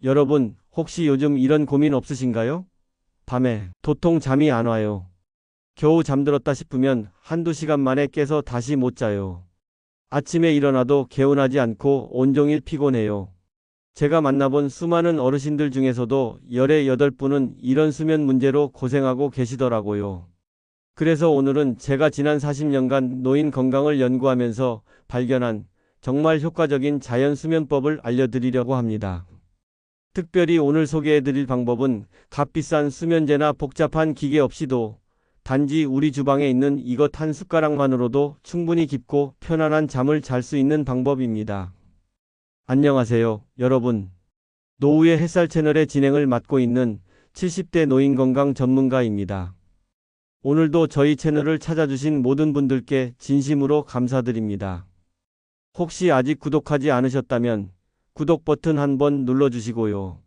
여러분, 혹시 요즘 이런 고민 없으신가요? 밤에 도통 잠이 안 와요. 겨우 잠들었다 싶으면 한두 시간 만에 깨서 다시 못 자요. 아침에 일어나도 개운하지 않고 온종일 피곤해요. 제가 만나본 수많은 어르신들 중에서도 열의 8분은 이런 수면 문제로 고생하고 계시더라고요. 그래서 오늘은 제가 지난 40년간 노인 건강을 연구하면서 발견한 정말 효과적인 자연 수면법을 알려드리려고 합니다. 특별히 오늘 소개해드릴 방법은 값비싼 수면제나 복잡한 기계 없이도 단지 우리 주방에 있는 이것 한 숟가락만으로도 충분히 깊고 편안한 잠을 잘 수 있는 방법입니다. 안녕하세요, 여러분. 노후의 햇살 채널의 진행을 맡고 있는 70대 노인 건강 전문가입니다. 오늘도 저희 채널을 찾아주신 모든 분들께 진심으로 감사드립니다. 혹시 아직 구독하지 않으셨다면 구독 버튼 한번 눌러주시고요.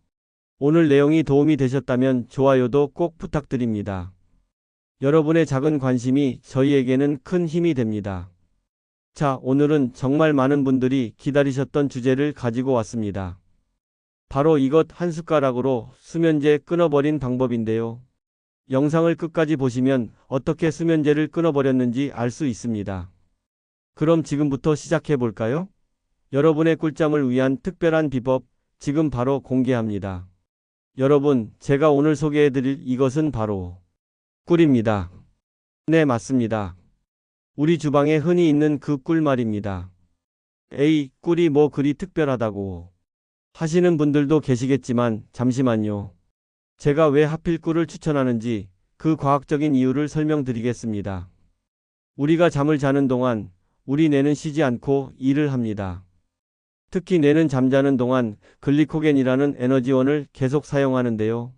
오늘 내용이 도움이 되셨다면 좋아요도 꼭 부탁드립니다. 여러분의 작은 관심이 저희에게는 큰 힘이 됩니다. 자, 오늘은 정말 많은 분들이 기다리셨던 주제를 가지고 왔습니다. 바로 이것 한 숟가락으로 수면제 끊어버린 방법인데요. 영상을 끝까지 보시면 어떻게 수면제를 끊어버렸는지 알 수 있습니다. 그럼 지금부터 시작해 볼까요? 여러분의 꿀잠을 위한 특별한 비법 지금 바로 공개합니다. 여러분, 제가 오늘 소개해 드릴 이것은 바로 꿀입니다. 네, 맞습니다. 우리 주방에 흔히 있는 그 꿀 말입니다. 에이, 꿀이 뭐 그리 특별하다고 하시는 분들도 계시겠지만 잠시만요. 제가 왜 하필 꿀을 추천하는지 그 과학적인 이유를 설명드리겠습니다. 우리가 잠을 자는 동안 우리 뇌는 쉬지 않고 일을 합니다. 특히 뇌는 잠자는 동안 글리코겐이라는 에너지원을 계속 사용하는데요.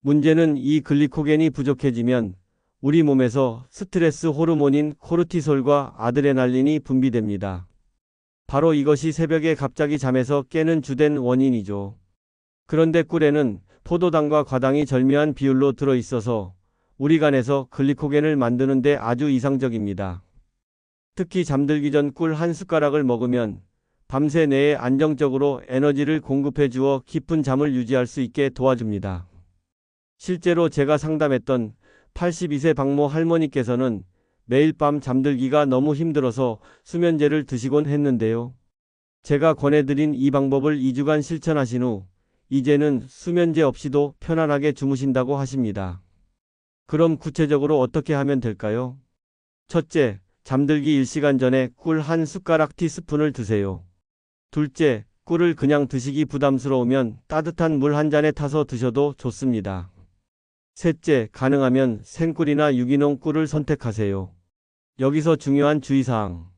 문제는 이 글리코겐이 부족해지면 우리 몸에서 스트레스 호르몬인 코르티솔과 아드레날린이 분비됩니다. 바로 이것이 새벽에 갑자기 잠에서 깨는 주된 원인이죠. 그런데 꿀에는 포도당과 과당이 절묘한 비율로 들어있어서 우리 간에서 글리코겐을 만드는 데 아주 이상적입니다. 특히 잠들기 전 꿀 한 숟가락을 먹으면 밤새 뇌에 안정적으로 에너지를 공급해 주어 깊은 잠을 유지할 수 있게 도와줍니다. 실제로 제가 상담했던 82세 박모 할머니께서는 매일 밤 잠들기가 너무 힘들어서 수면제를 드시곤 했는데요. 제가 권해드린 이 방법을 2주간 실천하신 후 이제는 수면제 없이도 편안하게 주무신다고 하십니다. 그럼 구체적으로 어떻게 하면 될까요? 첫째, 잠들기 1시간 전에 꿀 한 숟가락 티스푼을 드세요. 둘째, 꿀을 그냥 드시기 부담스러우면 따뜻한 물 한 잔에 타서 드셔도 좋습니다. 셋째, 가능하면 생꿀이나 유기농 꿀을 선택하세요. 여기서 중요한 주의사항.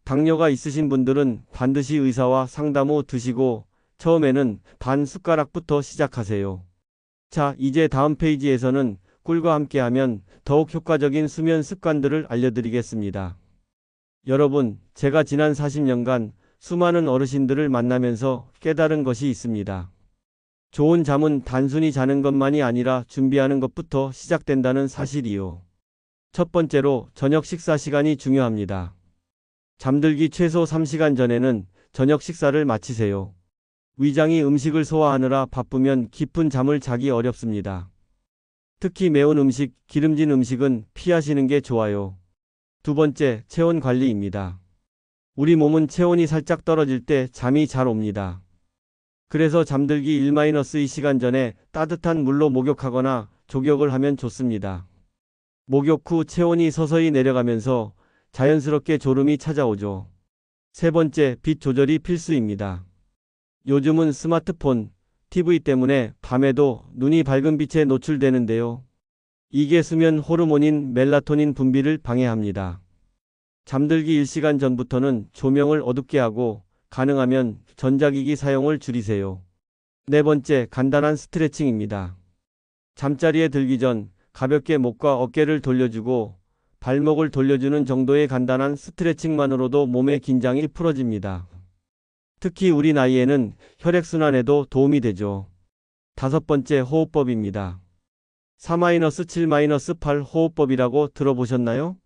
당뇨가 있으신 분들은 반드시 의사와 상담 후 드시고 처음에는 반 숟가락부터 시작하세요. 자, 이제 다음 페이지에서는 꿀과 함께하면 더욱 효과적인 수면 습관들을 알려드리겠습니다. 여러분, 제가 지난 40년간 수많은 어르신들을 만나면서 깨달은 것이 있습니다. 좋은 잠은 단순히 자는 것만이 아니라 준비하는 것부터 시작된다는 사실이요. 첫 번째로 저녁 식사 시간이 중요합니다. 잠들기 최소 3시간 전에는 저녁 식사를 마치세요. 위장이 음식을 소화하느라 바쁘면 깊은 잠을 자기 어렵습니다. 특히 매운 음식, 기름진 음식은 피하시는 게 좋아요. 두 번째, 체온 관리입니다. 우리 몸은 체온이 살짝 떨어질 때 잠이 잘 옵니다. 그래서 잠들기 1-2시간 전에 따뜻한 물로 목욕하거나 족욕을 하면 좋습니다. 목욕 후 체온이 서서히 내려가면서 자연스럽게 졸음이 찾아오죠. 세 번째, 빛 조절이 필수입니다. 요즘은 스마트폰, TV 때문에 밤에도 눈이 밝은 빛에 노출되는데요. 이게 수면 호르몬인 멜라토닌 분비를 방해합니다. 잠들기 1시간 전부터는 조명을 어둡게 하고 가능하면 전자기기 사용을 줄이세요. 네 번째, 간단한 스트레칭입니다. 잠자리에 들기 전 가볍게 목과 어깨를 돌려주고 발목을 돌려주는 정도의 간단한 스트레칭만으로도 몸의 긴장이 풀어집니다. 특히 우리 나이에는 혈액순환에도 도움이 되죠. 다섯 번째, 호흡법입니다. 4-7-8 호흡법이라고 들어보셨나요?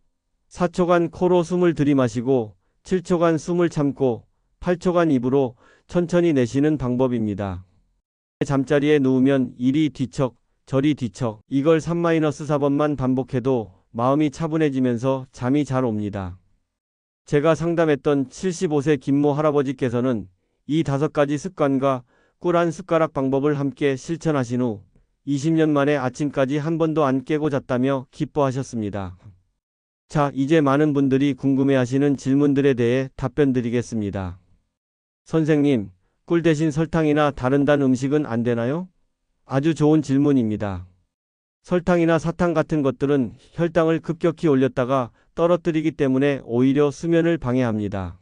4초간 코로 숨을 들이마시고 7초간 숨을 참고 8초간 입으로 천천히 내쉬는 방법입니다. 잠자리에 누우면 이리 뒤척 저리 뒤척 이걸 3-4번만 반복해도 마음이 차분해지면서 잠이 잘 옵니다. 제가 상담했던 75세 김모 할아버지께서는 이 5가지 습관과 꿀 한 숟가락 방법을 함께 실천하신 후 20년 만에 아침까지 한 번도 안 깨고 잤다며 기뻐하셨습니다. 자, 이제 많은 분들이 궁금해하시는 질문들에 대해 답변 드리겠습니다. 선생님, 꿀 대신 설탕이나 다른 단 음식은 안 되나요? 아주 좋은 질문입니다. 설탕이나 사탕 같은 것들은 혈당을 급격히 올렸다가 떨어뜨리기 때문에 오히려 수면을 방해합니다.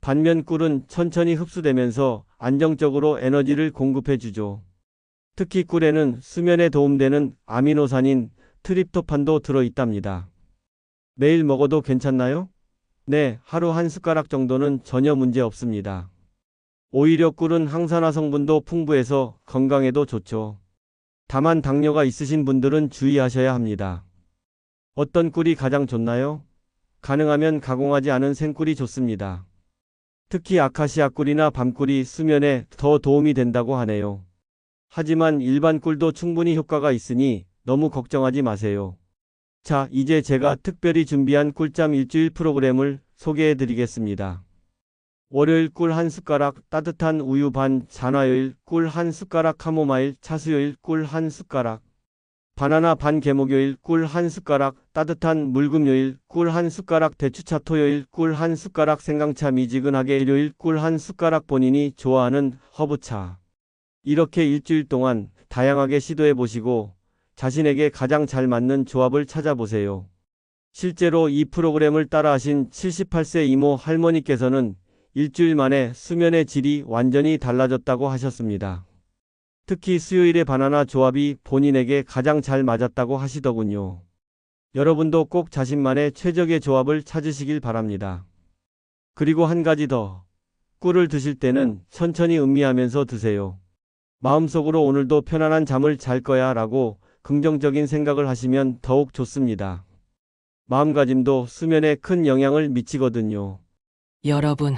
반면 꿀은 천천히 흡수되면서 안정적으로 에너지를 공급해주죠. 특히 꿀에는 수면에 도움되는 아미노산인 트립토판도 들어있답니다. 매일 먹어도 괜찮나요? 네, 하루 한 숟가락 정도는 전혀 문제 없습니다. 오히려 꿀은 항산화 성분도 풍부해서 건강에도 좋죠. 다만 당뇨가 있으신 분들은 주의하셔야 합니다. 어떤 꿀이 가장 좋나요? 가능하면 가공하지 않은 생꿀이 좋습니다. 특히 아카시아 꿀이나 밤꿀이 수면에 더 도움이 된다고 하네요. 하지만 일반 꿀도 충분히 효과가 있으니 너무 걱정하지 마세요. 자, 이제 제가 특별히 준비한 꿀잠 일주일 프로그램을 소개해 드리겠습니다. 월요일 꿀 한 숟가락 따뜻한 우유 반, 잔화요일 꿀 한 숟가락 카모마일 차수요일 꿀 한 숟가락, 바나나 반 개목요일 꿀 한 숟가락 따뜻한 물금요일 꿀 한 숟가락 대추차 토요일 꿀 한 숟가락 생강차 미지근하게 일요일 꿀 한 숟가락 본인이 좋아하는 허브차. 이렇게 일주일 동안 다양하게 시도해 보시고 자신에게 가장 잘 맞는 조합을 찾아보세요. 실제로 이 프로그램을 따라하신 78세 이모 할머니께서는 일주일 만에 수면의 질이 완전히 달라졌다고 하셨습니다. 특히 수요일의 바나나 조합이 본인에게 가장 잘 맞았다고 하시더군요. 여러분도 꼭 자신만의 최적의 조합을 찾으시길 바랍니다. 그리고 한 가지 더. 꿀을 드실 때는 천천히 음미하면서 드세요. 마음속으로 오늘도 편안한 잠을 잘 거야 라고 긍정적인 생각을 하시면 더욱 좋습니다. 마음가짐도 수면에 큰 영향을 미치거든요. 여러분,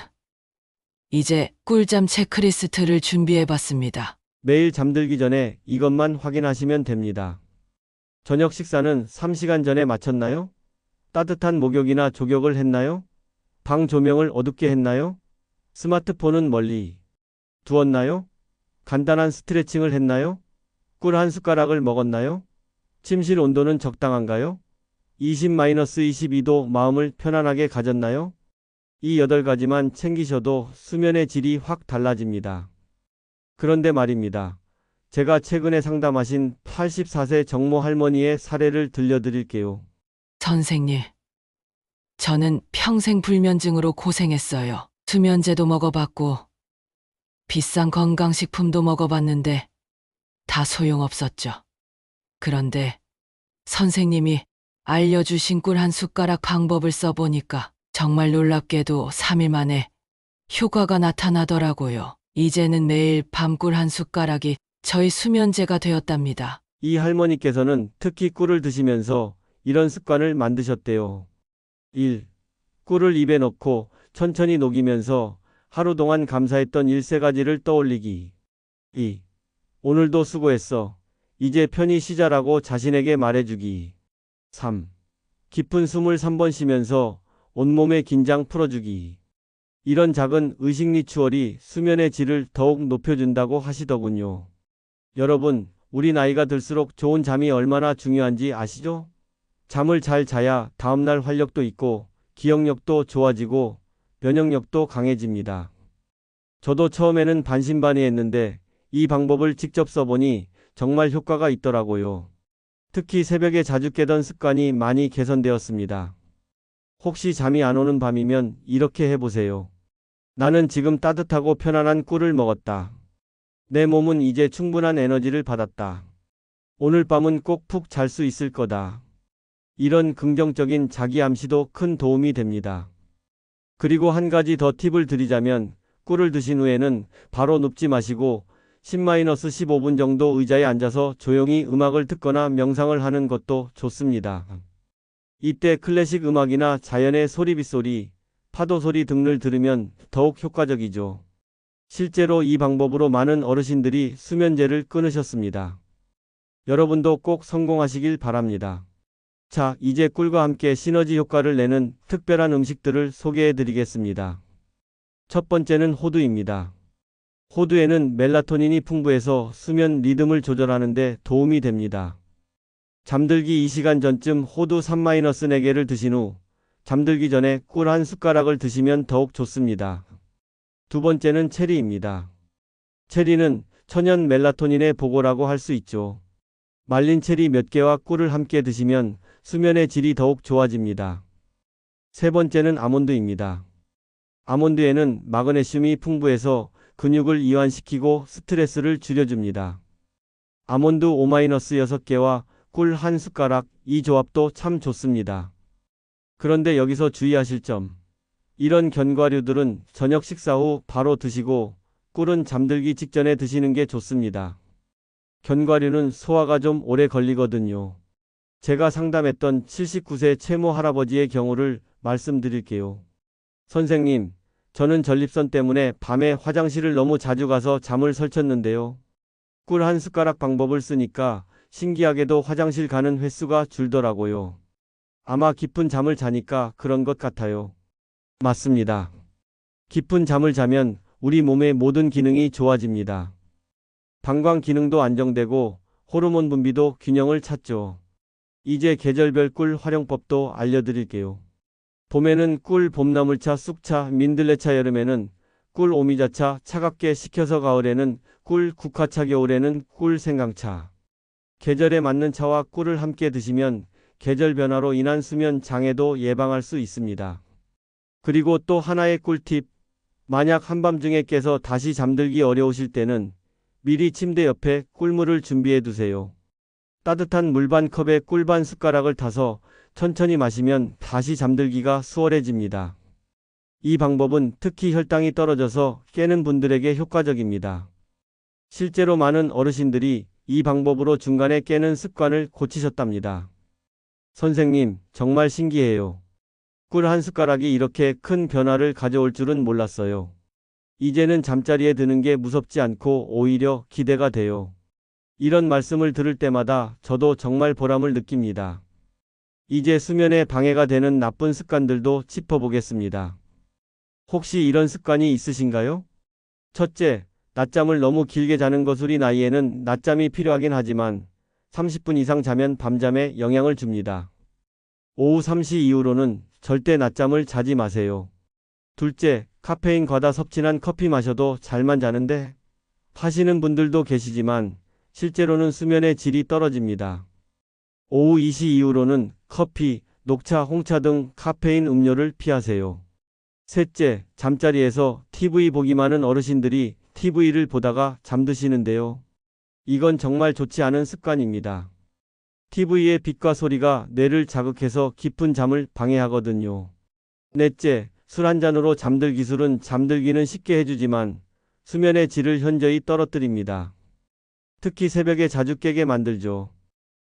이제 꿀잠 체크리스트를 준비해봤습니다. 매일 잠들기 전에 이것만 확인하시면 됩니다. 저녁 식사는 3시간 전에 마쳤나요? 따뜻한 목욕이나 조격을 했나요? 방 조명을 어둡게 했나요? 스마트폰은 멀리 두었나요? 간단한 스트레칭을 했나요? 꿀 한 숟가락을 먹었나요? 침실 온도는 적당한가요? 20-22도 마음을 편안하게 가졌나요? 이 8가지만 챙기셔도 수면의 질이 확 달라집니다. 그런데 말입니다. 제가 최근에 상담하신 84세 정모 할머니의 사례를 들려드릴게요. 선생님, 저는 평생 불면증으로 고생했어요. 수면제도 먹어봤고, 비싼 건강식품도 먹어봤는데 다 소용없었죠. 그런데 선생님이 알려주신 꿀 한 숟가락 방법을 써보니까 정말 놀랍게도 3일 만에 효과가 나타나더라고요. 이제는 매일 밤꿀 한 숟가락이 저희 수면제가 되었답니다. 이 할머니께서는 특히 꿀을 드시면서 이런 습관을 만드셨대요. 1. 꿀을 입에 넣고 천천히 녹이면서 하루 동안 감사했던 13가지를 떠올리기. 2. 오늘도 수고했어. 이제 편히 쉬자라고 자신에게 말해주기. 3. 깊은 숨을 3번 쉬면서 온몸의 긴장 풀어주기. 이런 작은 의식 리추얼이 수면의 질을 더욱 높여준다고 하시더군요. 여러분, 우리 나이가 들수록 좋은 잠이 얼마나 중요한지 아시죠? 잠을 잘 자야 다음날 활력도 있고 기억력도 좋아지고 면역력도 강해집니다. 저도 처음에는 반신반의했는데 이 방법을 직접 써보니 정말 효과가 있더라고요. 특히 새벽에 자주 깨던 습관이 많이 개선되었습니다. 혹시 잠이 안 오는 밤이면 이렇게 해보세요. 나는 지금 따뜻하고 편안한 꿀을 먹었다. 내 몸은 이제 충분한 에너지를 받았다. 오늘 밤은 꼭 푹 잘 수 있을 거다. 이런 긍정적인 자기 암시도 큰 도움이 됩니다. 그리고 한 가지 더 팁을 드리자면 꿀을 드신 후에는 바로 눕지 마시고 10-15분 정도 의자에 앉아서 조용히 음악을 듣거나 명상을 하는 것도 좋습니다. 이때 클래식 음악이나 자연의 소리 빗소리, 파도 소리 등을 들으면 더욱 효과적이죠. 실제로 이 방법으로 많은 어르신들이 수면제를 끊으셨습니다. 여러분도 꼭 성공하시길 바랍니다. 자, 이제 꿀과 함께 시너지 효과를 내는 특별한 음식들을 소개해 드리겠습니다. 첫 번째는 호두입니다. 호두에는 멜라토닌이 풍부해서 수면 리듬을 조절하는 데 도움이 됩니다. 잠들기 2시간 전쯤 호두 3-4개를 드신 후 잠들기 전에 꿀 한 숟가락을 드시면 더욱 좋습니다. 두 번째는 체리입니다. 체리는 천연 멜라토닌의 보고라고 할 수 있죠. 말린 체리 몇 개와 꿀을 함께 드시면 수면의 질이 더욱 좋아집니다. 세 번째는 아몬드입니다. 아몬드에는 마그네슘이 풍부해서 근육을 이완시키고 스트레스를 줄여줍니다. 아몬드 5-6개와 꿀 한 숟가락, 이 조합도 참 좋습니다. 그런데 여기서 주의하실 점. 이런 견과류들은 저녁 식사 후 바로 드시고 꿀은 잠들기 직전에 드시는 게 좋습니다. 견과류는 소화가 좀 오래 걸리거든요. 제가 상담했던 79세 채모 할아버지의 경우를 말씀드릴게요. 선생님, 저는 전립선 때문에 밤에 화장실을 너무 자주 가서 잠을 설쳤는데요. 꿀 한 숟가락 방법을 쓰니까 신기하게도 화장실 가는 횟수가 줄더라고요. 아마 깊은 잠을 자니까 그런 것 같아요. 맞습니다. 깊은 잠을 자면 우리 몸의 모든 기능이 좋아집니다. 방광 기능도 안정되고 호르몬 분비도 균형을 찾죠. 이제 계절별 꿀 활용법도 알려드릴게요. 봄에는 꿀 봄나물차, 쑥차, 민들레차, 여름에는 꿀 오미자차, 차갑게 식혀서 가을에는 꿀 국화차, 겨울에는 꿀 생강차. 계절에 맞는 차와 꿀을 함께 드시면 계절 변화로 인한 수면 장애도 예방할 수 있습니다. 그리고 또 하나의 꿀팁. 만약 한밤중에 깨서 다시 잠들기 어려우실 때는 미리 침대 옆에 꿀물을 준비해 두세요. 따뜻한 물 반 컵에 꿀 반 숟가락을 타서 천천히 마시면 다시 잠들기가 수월해집니다. 이 방법은 특히 혈당이 떨어져서 깨는 분들에게 효과적입니다. 실제로 많은 어르신들이 이 방법으로 중간에 깨는 습관을 고치셨답니다. 선생님, 정말 신기해요. 꿀 한 숟가락이 이렇게 큰 변화를 가져올 줄은 몰랐어요. 이제는 잠자리에 드는 게 무섭지 않고 오히려 기대가 돼요. 이런 말씀을 들을 때마다 저도 정말 보람을 느낍니다. 이제 수면에 방해가 되는 나쁜 습관들도 짚어보겠습니다. 혹시 이런 습관이 있으신가요? 첫째, 낮잠을 너무 길게 자는 것. 우리 나이에는 낮잠이 필요하긴 하지만 30분 이상 자면 밤잠에 영향을 줍니다. 오후 3시 이후로는 절대 낮잠을 자지 마세요. 둘째, 카페인 과다 섭취한 커피 마셔도 잘만 자는데 하시는 분들도 계시지만 실제로는 수면의 질이 떨어집니다. 오후 2시 이후로는 커피, 녹차, 홍차 등 카페인 음료를 피하세요. 셋째, 잠자리에서 TV 보기. 많은 어르신들이 TV를 보다가 잠드시는데요. 이건 정말 좋지 않은 습관입니다. TV의 빛과 소리가 뇌를 자극해서 깊은 잠을 방해하거든요. 넷째, 술 한 잔으로 잠들. 기술은 잠들기는 쉽게 해주지만 수면의 질을 현저히 떨어뜨립니다. 특히 새벽에 자주 깨게 만들죠.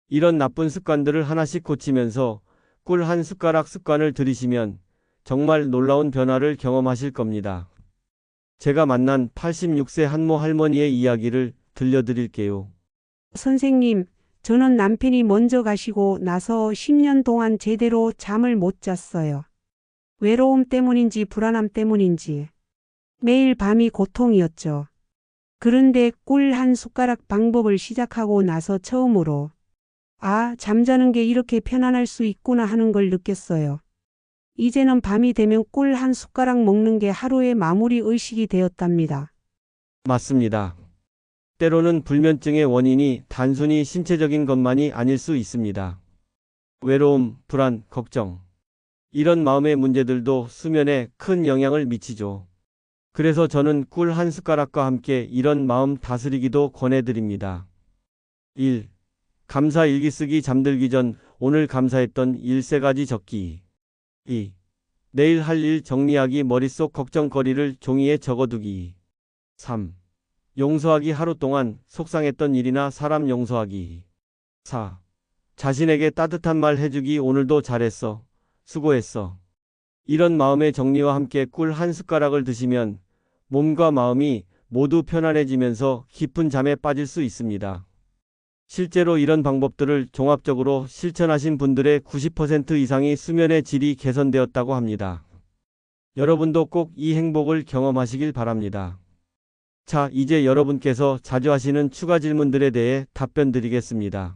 이런 나쁜 습관들을 하나씩 고치면서 꿀 한 숟가락 습관을 들이시면 정말 놀라운 변화를 경험하실 겁니다. 제가 만난 86세 한모 할머니의 이야기를 들려드릴게요. 선생님, 저는 남편이 먼저 가시고 나서 10년 동안 제대로 잠을 못 잤어요. 외로움 때문인지 불안함 때문인지 매일 밤이 고통이었죠. 그런데 꿀 한 숟가락 방법을 시작하고 나서 처음으로 잠자는 게 이렇게 편안할 수 있구나 하는 걸 느꼈어요. 이제는 밤이 되면 꿀 한 숟가락 먹는 게 하루의 마무리 의식이 되었답니다. 맞습니다. 때로는 불면증의 원인이 단순히 신체적인 것만이 아닐 수 있습니다. 외로움, 불안, 걱정. 이런 마음의 문제들도 수면에 큰 영향을 미치죠. 그래서 저는 꿀 한 숟가락과 함께 이런 마음 다스리기도 권해드립니다. 1. 감사 일기 쓰기. 잠들기 전 오늘 감사했던 일 3가지 적기. 2. 내일 할 일 정리하기. 머릿속 걱정거리를 종이에 적어두기. 3. 용서하기. 하루 동안 속상했던 일이나 사람 용서하기. 4. 자신에게 따뜻한 말 해주기. 오늘도 잘했어. 수고했어. 이런 마음의 정리와 함께 꿀 한 숟가락을 드시면 몸과 마음이 모두 편안해지면서 깊은 잠에 빠질 수 있습니다. 실제로 이런 방법들을 종합적으로 실천하신 분들의 90% 이상이 수면의 질이 개선되었다고 합니다. 여러분도 꼭 이 행복을 경험하시길 바랍니다. 자, 이제 여러분께서 자주 하시는 추가 질문들에 대해 답변 드리겠습니다.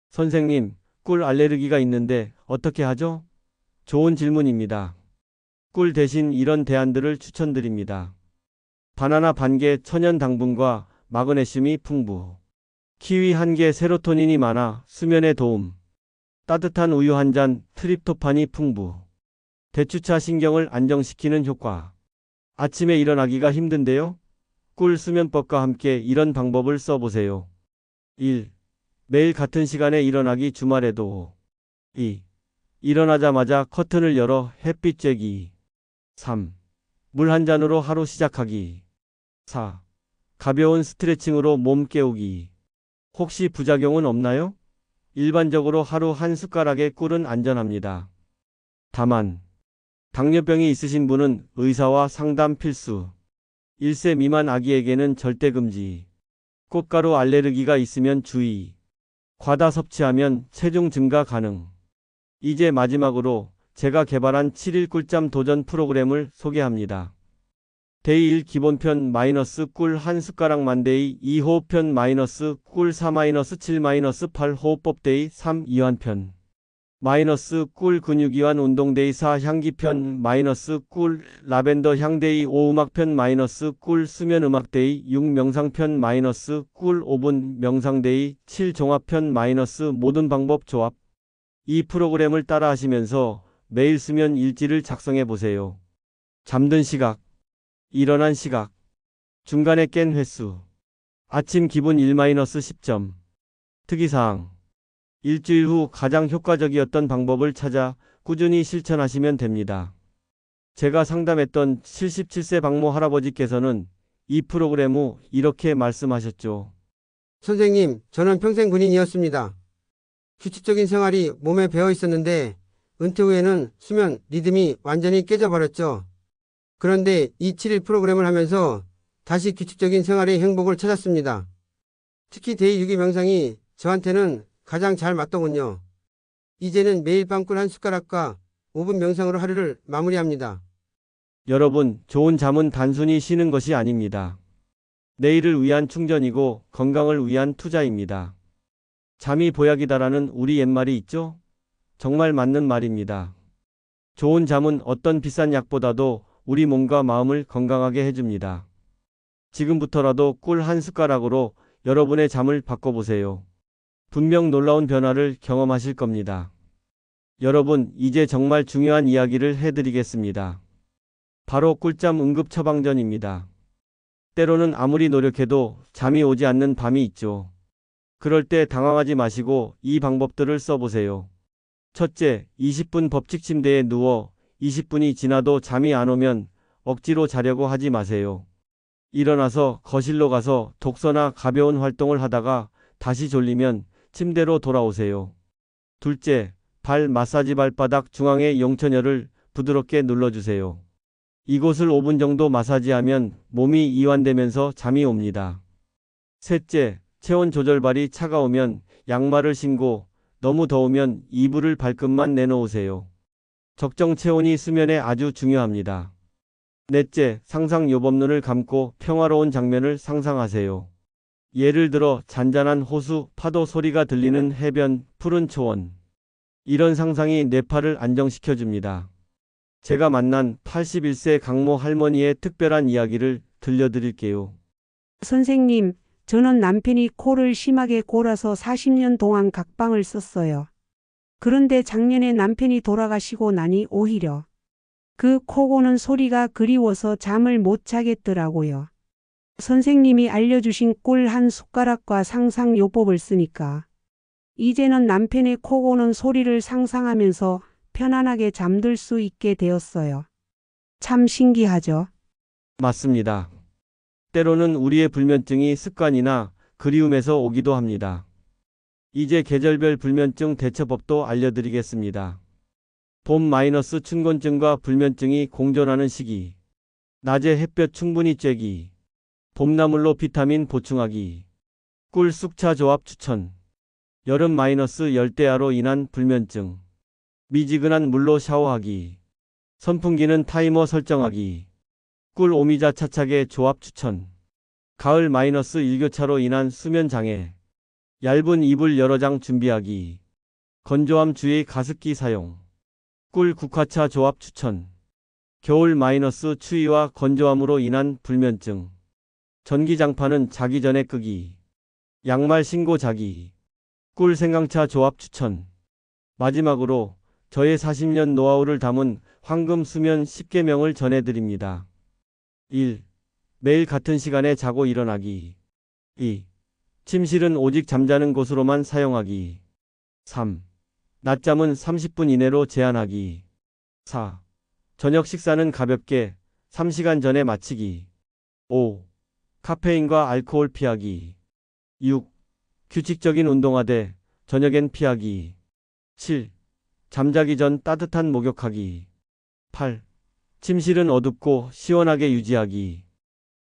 선생님, 꿀 알레르기가 있는데 어떻게 하죠? 좋은 질문입니다. 꿀 대신 이런 대안들을 추천드립니다. 바나나 반개 천연 당분과 마그네슘이 풍부. 키위 한 개 세로토닌이 많아 수면에 도움. 따뜻한 우유 한 잔 트립토판이 풍부. 대추차 신경을 안정시키는 효과. 아침에 일어나기가 힘든데요? 꿀 수면법과 함께 이런 방법을 써보세요. 1. 매일 같은 시간에 일어나기 주말에도. 2. 일어나자마자 커튼을 열어 햇빛 쬐기. 3. 물 한 잔으로 하루 시작하기. 4. 가벼운 스트레칭으로 몸 깨우기. 혹시 부작용은 없나요? 일반적으로 하루 한 숟가락의 꿀은 안전합니다. 다만, 당뇨병이 있으신 분은 의사와 상담 필수. 1세 미만 아기에게는 절대 금지. 꽃가루 알레르기가 있으면 주의. 과다 섭취하면 체중 증가 가능. 이제 마지막으로 제가 개발한 7일 꿀잠 도전 프로그램을 소개합니다. 데이 1 기본편 마이너스 꿀 한 숟가락만 데이 2 호흡편 마이너스 꿀 4 마이너스 7 마이너스 8 호흡법 데이 3 이완편 마이너스 꿀 근육이완 운동 데이 4 향기편 마이너스 꿀 라벤더 향 데이 5 음악편 마이너스 꿀 수면 음악 데이 6 명상편 마이너스 꿀 5분 명상 데이 7 종합편 마이너스 모든 방법 조합. 이 프로그램을 따라 하시면서 매일 수면 일지를 작성해 보세요. 잠든 시각, 일어난 시각, 중간에 깬 횟수, 아침 기분 1-10점. 특이사항, 일주일 후 가장 효과적이었던 방법을 찾아 꾸준히 실천하시면 됩니다. 제가 상담했던 77세 박모 할아버지께서는 이 프로그램 후 이렇게 말씀하셨죠. 선생님, 저는 평생 군인이었습니다. 규칙적인 생활이 몸에 배어 있었는데 은퇴 후에는 수면 리듬이 완전히 깨져버렸죠. 그런데 이 7일 프로그램을 하면서 다시 규칙적인 생활의 행복을 찾았습니다. 특히 데이 6의 명상이 저한테는 가장 잘 맞더군요. 이제는 매일 밤 꿀 한 숟가락과 5분 명상으로 하루를 마무리합니다. 여러분, 좋은 잠은 단순히 쉬는 것이 아닙니다. 내일을 위한 충전이고 건강을 위한 투자입니다. 잠이 보약이다라는 우리 옛말이 있죠? 정말 맞는 말입니다. 좋은 잠은 어떤 비싼 약보다도 우리 몸과 마음을 건강하게 해줍니다. 지금부터라도 꿀 한 숟가락으로 여러분의 잠을 바꿔보세요. 분명 놀라운 변화를 경험하실 겁니다. 여러분, 이제 정말 중요한 이야기를 해드리겠습니다. 바로 꿀잠 응급 처방전입니다. 때로는 아무리 노력해도 잠이 오지 않는 밤이 있죠. 그럴 때 당황하지 마시고 이 방법들을 써보세요. 첫째, 20분 법칙 침대에 누워 20분이 지나도 잠이 안 오면 억지로 자려고 하지 마세요. 일어나서 거실로 가서 독서나 가벼운 활동을 하다가 다시 졸리면 침대로 돌아오세요. 둘째, 발 마사지 발바닥 중앙의 용천혈을 부드럽게 눌러주세요. 이곳을 5분 정도 마사지하면 몸이 이완되면서 잠이 옵니다. 셋째, 체온 조절발이 차가우면 양말을 신고 너무 더우면 이불을 발끝만 내놓으세요. 적정 체온이 수면에 아주 중요합니다. 넷째, 상상 요법 눈을 감고 평화로운 장면을 상상하세요. 예를 들어 잔잔한 호수, 파도 소리가 들리는 해변, 푸른 초원. 이런 상상이 뇌파를 안정시켜줍니다. 제가 만난 81세 강모 할머니의 특별한 이야기를 들려드릴게요. 선생님, 저는 남편이 코를 심하게 골아서 40년 동안 각방을 썼어요. 그런데 작년에 남편이 돌아가시고 나니 오히려 그 코 고는 소리가 그리워서 잠을 못 자겠더라고요. 선생님이 알려주신 꿀 한 숟가락과 상상 요법을 쓰니까 이제는 남편의 코 고는 소리를 상상하면서 편안하게 잠들 수 있게 되었어요. 참 신기하죠? 맞습니다. 때로는 우리의 불면증이 습관이나 그리움에서 오기도 합니다. 이제 계절별 불면증 대처법도 알려드리겠습니다. 봄 춘곤증과 불면증이 공존하는 시기. 낮에 햇볕 충분히 쬐기. 봄나물로 비타민 보충하기. 꿀 쑥차 조합 추천. 여름 마이너스 열대야로 인한 불면증. 미지근한 물로 샤워하기. 선풍기는 타이머 설정하기. 꿀 오미자 차차게 조합 추천. 가을 마이너스 일교차로 인한 수면 장애. 얇은 이불 여러 장 준비하기. 건조함 주의 가습기 사용. 꿀 국화차 조합 추천. 겨울 마이너스 추위와 건조함으로 인한 불면증. 전기장판은 자기 전에 끄기. 양말 신고 자기. 꿀 생강차 조합 추천. 마지막으로 저의 40년 노하우를 담은 황금 수면 10계명을 전해드립니다. 1. 매일 같은 시간에 자고 일어나기. 2. 침실은 오직 잠자는 곳으로만 사용하기. 3. 낮잠은 30분 이내로 제한하기. 4. 저녁 식사는 가볍게 3시간 전에 마치기. 5. 카페인과 알코올 피하기. 6. 규칙적인 운동하되 저녁엔 피하기. 7. 잠자기 전 따뜻한 목욕하기. 8. 침실은 어둡고 시원하게 유지하기.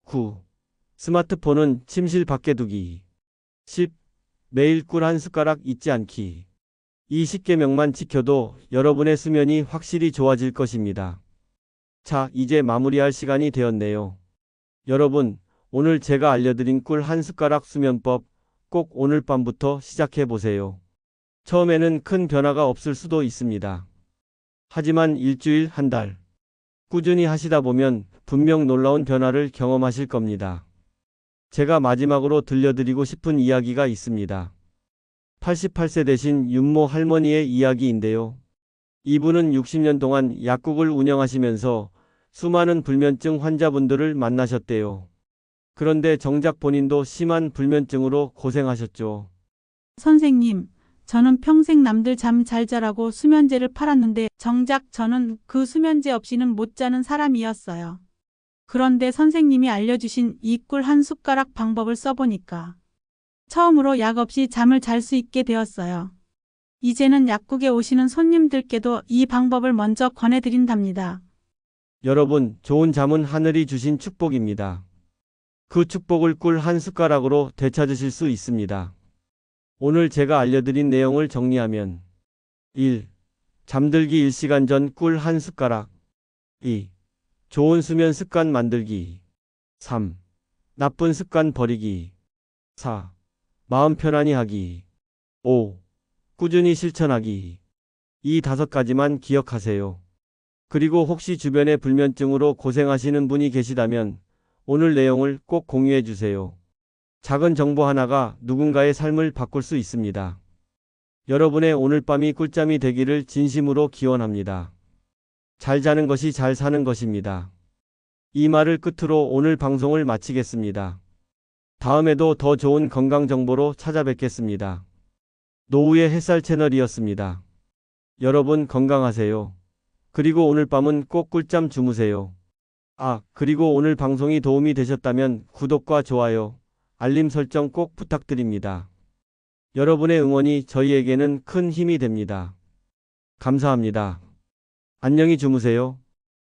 9. 스마트폰은 침실 밖에 두기. 10. 매일 꿀 한 숟가락 잊지 않기. 이 10계명만 지켜도 여러분의 수면이 확실히 좋아질 것입니다. 자, 이제 마무리할 시간이 되었네요. 여러분, 오늘 제가 알려드린 꿀 한 숟가락 수면법 꼭 오늘 밤부터 시작해 보세요. 처음에는 큰 변화가 없을 수도 있습니다. 하지만 일주일, 한 달 꾸준히 하시다 보면 분명 놀라운 변화를 경험하실 겁니다. 제가 마지막으로 들려드리고 싶은 이야기가 있습니다. 88세 되신 윤모 할머니의 이야기인데요. 이분은 60년 동안 약국을 운영하시면서 수많은 불면증 환자분들을 만나셨대요. 그런데 정작 본인도 심한 불면증으로 고생하셨죠. 선생님, 저는 평생 남들 잠 잘 자라고 수면제를 팔았는데 정작 저는 그 수면제 없이는 못 자는 사람이었어요. 그런데 선생님이 알려주신 이 꿀 한 숟가락 방법을 써보니까 처음으로 약 없이 잠을 잘 수 있게 되었어요. 이제는 약국에 오시는 손님들께도 이 방법을 먼저 권해드린답니다. 여러분, 좋은 잠은 하늘이 주신 축복입니다. 그 축복을 꿀 한 숟가락으로 되찾으실 수 있습니다. 오늘 제가 알려드린 내용을 정리하면 1. 잠들기 1시간 전 꿀 한 숟가락. 2. 좋은 수면 습관 만들기. 3. 나쁜 습관 버리기. 4. 마음 편안히 하기. 5. 꾸준히 실천하기. 이 5가지만 기억하세요. 그리고 혹시 주변에 불면증으로 고생하시는 분이 계시다면 오늘 내용을 꼭 공유해 주세요. 작은 정보 하나가 누군가의 삶을 바꿀 수 있습니다. 여러분의 오늘 밤이 꿀잠이 되기를 진심으로 기원합니다. 잘 자는 것이 잘 사는 것입니다. 이 말을 끝으로 오늘 방송을 마치겠습니다. 다음에도 더 좋은 건강 정보로 찾아뵙겠습니다. 노후의 햇살 채널이었습니다. 여러분 건강하세요. 그리고 오늘 밤은 꼭 꿀잠 주무세요. 그리고 오늘 방송이 도움이 되셨다면 구독과 좋아요, 알림 설정 꼭 부탁드립니다. 여러분의 응원이 저희에게는 큰 힘이 됩니다. 감사합니다. 안녕히 주무세요.